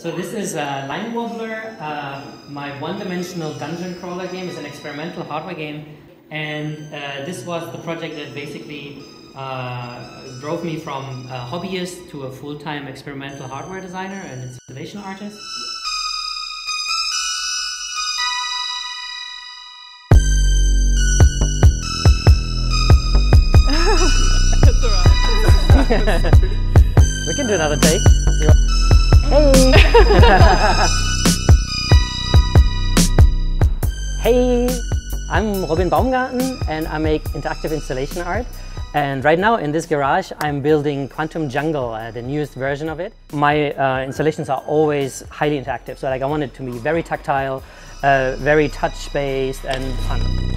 So this is Line Wobbler, my one-dimensional dungeon crawler game. Is an experimental hardware game, and this was the project that basically drove me from a hobbyist to a full-time experimental hardware designer and installation artist. That's alright. We can do another take. Hey! Hey! I'm Robin Baumgarten and I make interactive installation art. And right now in this garage I'm building Quantum Jungle, the newest version of it. My installations are always highly interactive, so I want it to be very tactile, very touch-based and fun.